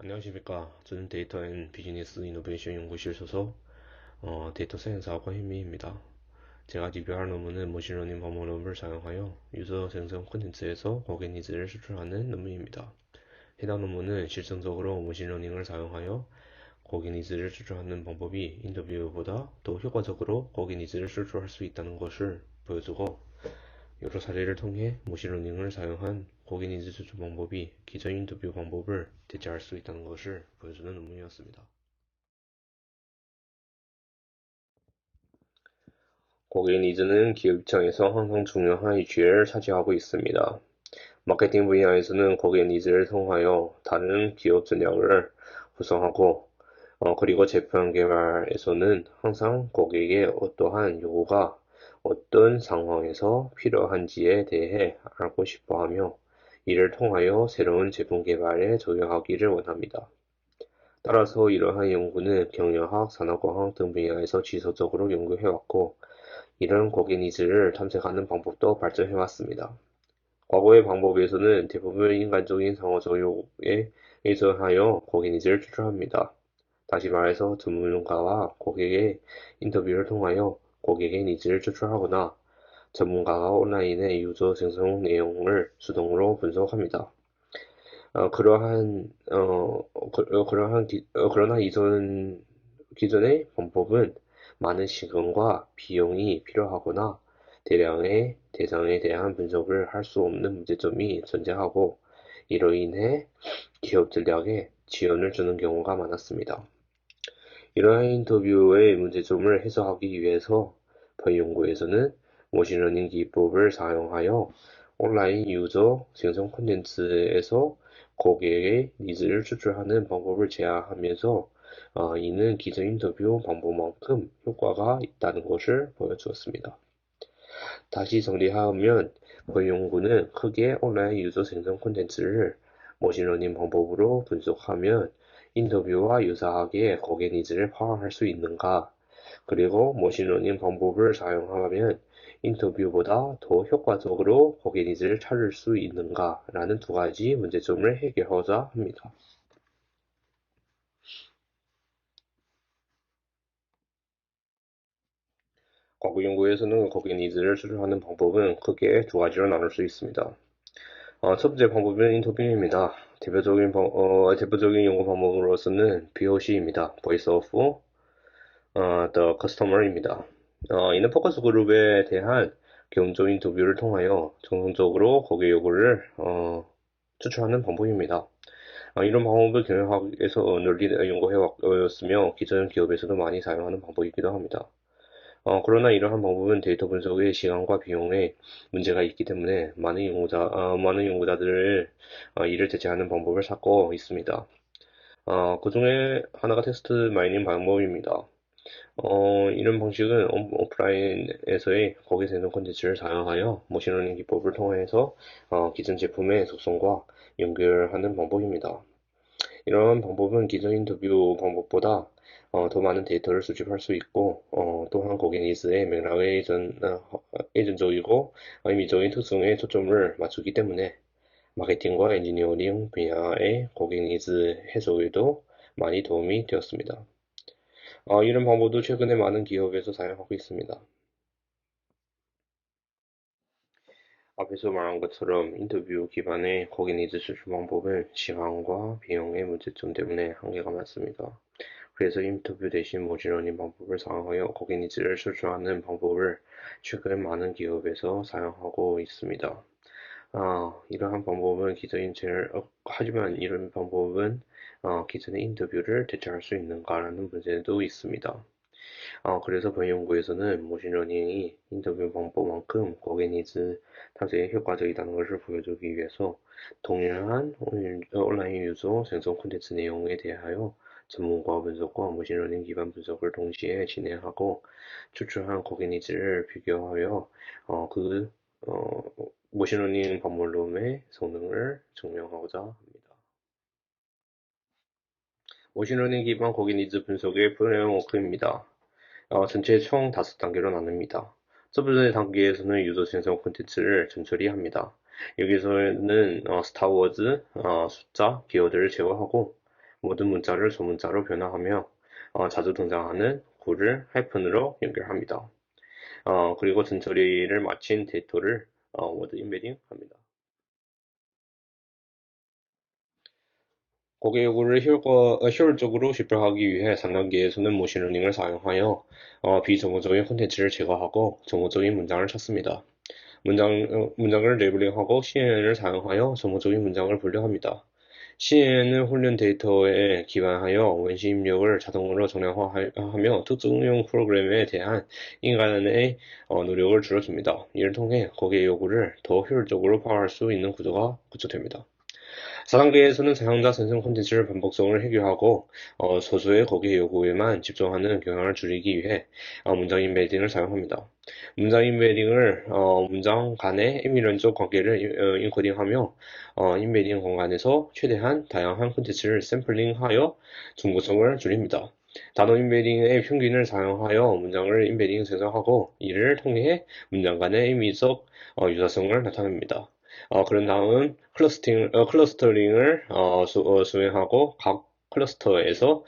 안녕하십니까. 저는 데이터 앤 비즈니스 이노베이션 연구실 소속 데이터 사이언스 학과 현미입니다. 제가 리뷰할 논문은 머신러닝 방법론을 사용하여 유저 생성 콘텐츠에서 고객 니즈를 수출하는 논문입니다. 해당 논문은 실증적으로 머신러닝을 사용하여 고객 니즈를 수출하는 방법이 인터뷰보다 더 효과적으로 고객 니즈를 수출할 수 있다는 것을 보여주고, 여러 사례를 통해 머신러닝을 사용한 고객 니즈 수출 방법이 기존 인터뷰 방법을 대체할 수 있다는 것을 보여주는 논문이었습니다. 고객 니즈는 기업 입장에서 항상 중요한 이슈를 차지하고 있습니다. 마케팅 분야에서는 고객 니즈를 통하여 다른 기업 전략을 구성하고, 그리고 제품 개발에서는 항상 고객의 어떠한 요구가 어떤 상황에서 필요한지에 대해 알고 싶어 하며, 이를 통하여 새로운 제품 개발에 적용하기를 원합니다. 따라서 이러한 연구는 경영학, 산업과학 등 분야에서 지속적으로 연구해왔고, 이런 고객 니즈를 탐색하는 방법도 발전해왔습니다. 과거의 방법에서는 대부분 인간적인 상호적 요구에 의존하여 고객 니즈를 추출합니다. 다시 말해서 전문가와 고객의 인터뷰를 통하여 고객의 니즈를 추출하거나, 전문가가 온라인의 유저 생성 내용을 수동으로 분석합니다. 그러나 기존의 방법은 많은 시간과 비용이 필요하거나 대량의 대상에 대한 분석을 할 수 없는 문제점이 존재하고, 이로 인해 기업 전략에 지원을 주는 경우가 많았습니다. 이러한 인터뷰의 문제점을 해소하기 위해서 본 연구에서는 머신러닝 기법을 사용하여 온라인 유저 생성 콘텐츠에서 고객의 니즈를 추출하는 방법을 제안하면서, 이는 기존 인터뷰 방법만큼 효과가 있다는 것을 보여주었습니다. 다시 정리하면 본 연구는 크게 온라인 유저 생성 콘텐츠를 머신러닝 방법으로 분석하면 인터뷰와 유사하게 고객 니즈를 파악할 수 있는가, 그리고 머신러닝 방법을 사용하면 인터뷰보다 더 효과적으로 고객 니즈를 찾을 수 있는가 라는 두 가지 문제점을 해결하고자 합니다. 과거 연구에서는 고객 니즈를 추출하는 방법은 크게 두 가지로 나눌 수 있습니다. 첫 번째 방법은 인터뷰입니다. 대표적인 연구 방법으로서는 BOC입니다. Voice of the Customer입니다. 이는 포커스 그룹에 대한 경조 인터뷰를 통하여 정성적으로 고객 요구를 추출하는 방법입니다. 이런 방법을 경영학에서 널리 연구해왔으며 기존 기업에서도 많이 사용하는 방법이기도 합니다. 그러나 이러한 방법은 데이터 분석의 시간과 비용에 문제가 있기 때문에 많은 연구자들을 이를 대체하는 방법을 찾고 있습니다. 그 중에 하나가 텍스트 마이닝 방법입니다. 이런 방식은 오프라인에서의 고객 생성 콘텐츠를 사용하여 머신러닝 기법을 통해서 기존 제품의 속성과 연결하는 방법입니다. 이런 방법은 기존 인터뷰 방법보다 더 많은 데이터를 수집할 수 있고, 또한 고객 니즈의 맥락에 의존적이고 의미적인 특성에 초점을 맞추기 때문에 마케팅과 엔지니어링 분야의 고객 니즈 해소에도 많이 도움이 되었습니다. 이런 방법도 최근에 많은 기업에서 사용하고 있습니다. 앞에서 말한 것처럼 인터뷰 기반의 고객 니즈 수출 방법은 시간과 비용의 문제점 때문에 한계가 많습니다. 그래서 인터뷰 대신 머신러닝 방법을 사용하여 고객 니즈를 수출하는 방법을 최근 많은 기업에서 사용하고 있습니다. 하지만 이런 방법은 기존의 인터뷰를 대체할 수 있는가라는 문제도 있습니다. 그래서 본 연구에서는 머신러닝이 인터뷰 방법만큼 고객 니즈 탐색에 효과적이라는 것을 보여주기 위해서 동일한 온라인 유저 생성 콘텐츠 내용에 대하여 전문가 분석과 머신러닝 기반 분석을 동시에 진행하고, 추출한 고객 니즈를 비교하여 어, 머신러닝 방법론의 성능을 증명하고자 합니다. 머신러닝 기반 고객 니즈 분석의 프레임워크입니다. 전체 총 5단계로 나눕니다. 첫 번째 단계에서는 유저 생성 콘텐츠를 전처리 합니다. 여기서는 스타워즈 숫자, 기어들을 제거하고 모든 문자를 소문자로 변화하며 자주 등장하는 구를 하이픈으로 연결합니다. 그리고 전처리를 마친 데이터를 워드 임베딩 합니다. 고객 요구를 효율적으로 집필하기 위해 3단계에서는 머신러닝을 사용하여 비정보적인 콘텐츠를 제거하고 정보적인 문장을 찾습니다. 문장을 레이블링하고 CNN을 사용하여 정보적인 문장을 분류합니다. CNN은 훈련 데이터에 기반하여 원시 입력을 자동으로 정량화하며 특정용 프로그램에 대한 인간의 노력을 줄여줍니다. 이를 통해 고객 요구를 더 효율적으로 파악할 수 있는 구조가 구축됩니다. 4단계에서는 사용자 생성 콘텐츠를 반복성을 해결하고 소수의 고객 요구에만 집중하는 경향을 줄이기 위해 문장 인베딩을 사용합니다. 문장 인베딩을 문장 간의 임의론적 관계를 인코딩하며 인베딩 공간에서 최대한 다양한 콘텐츠를 샘플링하여 중고성을 줄입니다. 단어 인베딩의 평균을 사용하여 문장을 인베딩 생성하고 이를 통해 문장 간의 임의적 유사성을 나타냅니다. 그런 다음 클러스터링을 수행하고 각 클러스터에서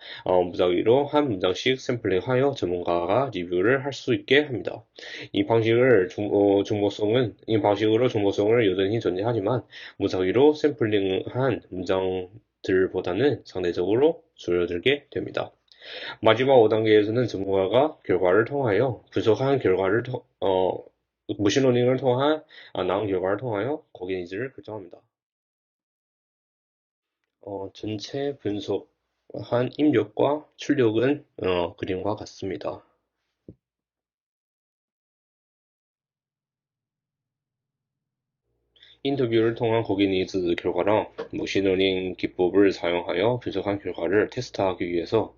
무작위로 한 문장씩 샘플링하여 전문가가 리뷰를 할 수 있게 합니다. 이 방식으로 중복성을 여전히 존재하지만 무작위로 샘플링한 문장들보다는 상대적으로 줄어들게 됩니다. 마지막 5단계에서는 전문가가 결과를 통하여 분석한 결과를 머신러닝을 통한 나온 결과를 통하여 고객 니즈를 결정합니다. 전체 분석한 입력과 출력은 그림과 같습니다. 인터뷰를 통한 고객 니즈 결과랑 머신러닝 기법을 사용하여 분석한 결과를 테스트하기 위해서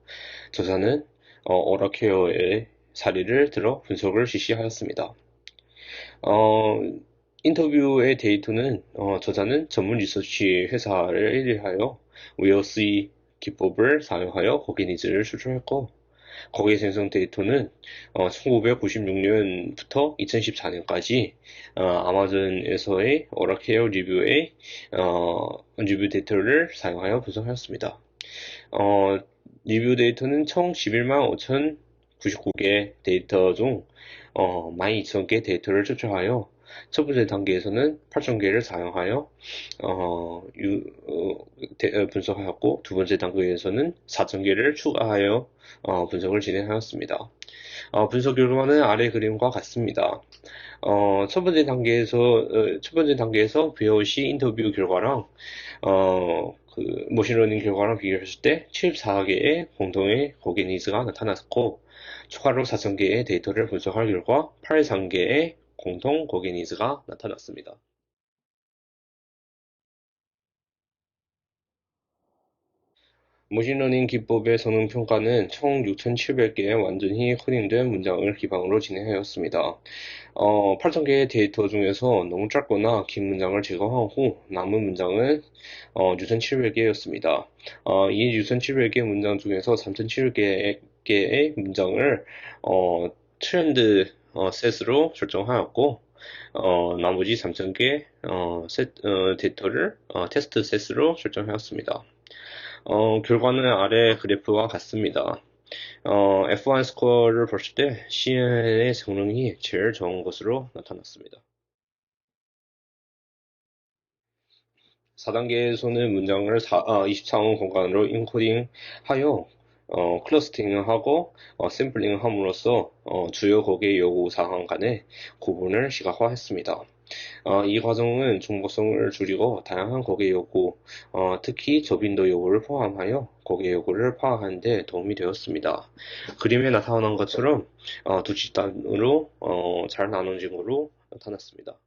저자는 오라케어의 사례를 들어 분석을 실시하였습니다. 어, 인터뷰의 데이터는 저자는 전문 리서치 회사를 의뢰하여 웨어스이 기법을 사용하여 고객 니즈를 추출했고 고객 생성 데이터는 1996년부터 2014년까지 아마존에서의 오라케어 리뷰 데이터를 사용하여 분석하였습니다. 어, 리뷰 데이터는 총 11만 5,099개 데이터 중 12,000개 데이터를 추출하여 첫 번째 단계에서는 8,000개를 사용하여 분석하였고 두 번째 단계에서는 4,000개를 추가하여 분석을 진행하였습니다. 분석 결과는 아래 그림과 같습니다. 첫 번째 단계에서 VOC 인터뷰 결과랑 머신러닝 결과랑 비교했을 때 74개의 공동의 고객 니즈가 나타났고 추가로 4,000개의 데이터를 분석할 결과 83개의 공통 고객 니즈가 나타났습니다. 머신러닝 기법의 성능 평가는 총 6,700개의 완전히 코딩된 문장을 기반으로 진행하였습니다. 8,000개의 데이터 중에서 너무 짧거나 긴 문장을 제거한 후 남은 문장은 6,700개였습니다. 이 6,700개 문장 중에서 3,700개의 문장을 트렌드 셋으로 설정하였고 나머지 3,000개 데이터를 테스트 셋으로 설정하였습니다. 결과는 아래 그래프와 같습니다. F1 스코어를 봤을 때 CNN의 성능이 제일 좋은 것으로 나타났습니다. 4단계에서는 문장을 24원 공간으로 인코딩하여 클러스팅을 하고 샘플링을 함으로써 주요 고객 요구 사항 간의 구분을 시각화했습니다. 이 과정은 중복성을 줄이고 다양한 고객 요구, 특히 저빈도 요구를 포함하여 고객 요구를 파악하는 데 도움이 되었습니다. 그림에 나타난 것처럼 두 집단으로 잘 나눠진 것으로 나타났습니다.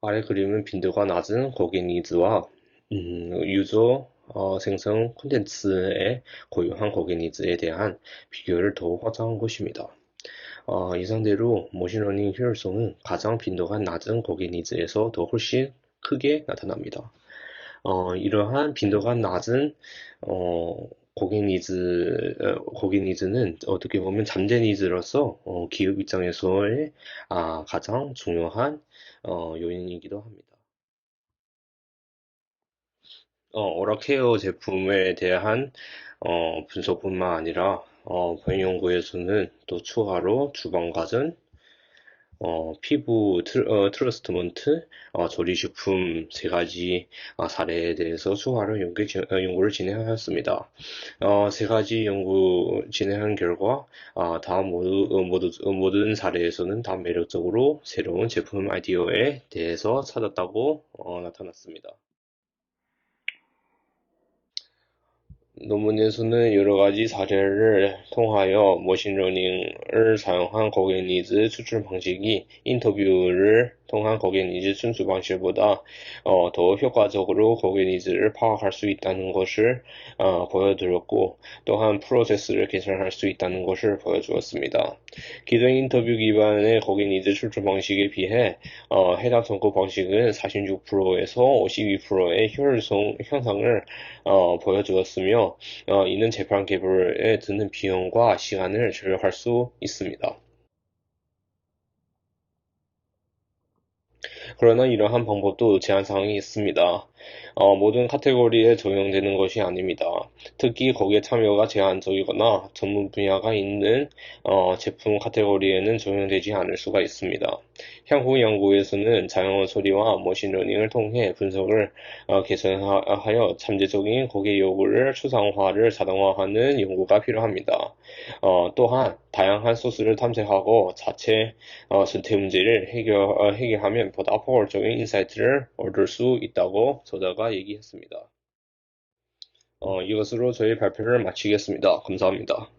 아래 그림은 빈도가 낮은 고객 니즈와 유저 생성 콘텐츠의 고유한 고객 니즈에 대한 비교를 더욱 확장한 것입니다. 이상대로 머신러닝 효율성은 가장 빈도가 낮은 고객 니즈에서 더 훨씬 크게 나타납니다. 이러한 빈도가 낮은 고객 니즈는 어떻게 보면 잠재 니즈로서 기업 입장에서의 가장 중요한 요인이기도 합니다. 오라케어 제품에 대한 분석뿐만 아니라 본연 연구에서는 또 추가로 주방가전, 피부 트러스트먼트, 조리식품 세 가지 사례에 대해서 추가로 연구를 진행하였습니다. 세 가지 연구 진행한 결과, 다음 모든 사례에서는 다 매력적으로 새로운 제품 아이디어에 대해서 찾았다고 나타났습니다. 논문에서는 여러 가지 사례를 통하여 머신러닝을 사용한 고객 니즈 추출 방식이 인터뷰를 통한 고객 니즈 순수 방식보다 더 효과적으로 고객 니즈를 파악할 수 있다는 것을 보여드렸고, 또한 프로세스를 개선할 수 있다는 것을 보여주었습니다. 기존 인터뷰 기반의 고객 니즈 추출 방식에 비해 해당 선거 방식은 46%에서 52%의 효율성 향상을 보여주었으며, 이는 재판 개발에 드는 비용과 시간을 절약할 수 있습니다. 그러나 이러한 방법도 제한사항이 있습니다. 모든 카테고리에 적용되는 것이 아닙니다. 특히 거기에 참여가 제한적이거나 전문 분야가 있는 제품 카테고리에는 적용되지 않을 수가 있습니다. 향후 연구에서는 자연어 처리와 머신러닝을 통해 분석을 개선하여 잠재적인 고객 요구를 추상화를 자동화하는 연구가 필요합니다. 또한 다양한 소스를 탐색하고 자체 선택 문제를 해결하면 보다 포괄적인 인사이트를 얻을 수 있다고 저자가 얘기했습니다. 이것으로 저희 발표를 마치겠습니다. 감사합니다.